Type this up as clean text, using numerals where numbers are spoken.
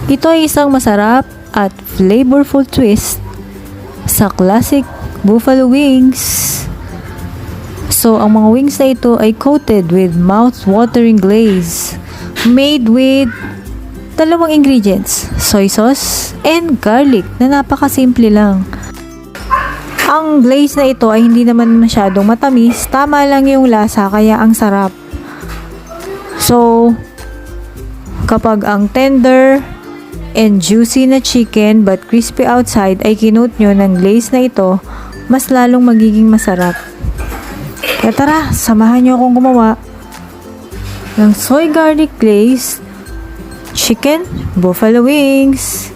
Ito ay isang masarap at flavorful twist sa classic buffalo wings. So, ang mga wings na ito ay coated with mouth-watering glaze made with dalawang ingredients, soy sauce and garlic na napakasimple lang. Ang glaze na ito ay hindi naman masyadong matamis, tama lang yung lasa kaya ang sarap. So, kapag ang tender and juicy na chicken but crispy outside ay kinoat nyo ng glaze na ito, mas lalong magiging masarap. Kaya tara, samahan nyo akong gumawa ng soy garlic glaze chicken buffalo wings.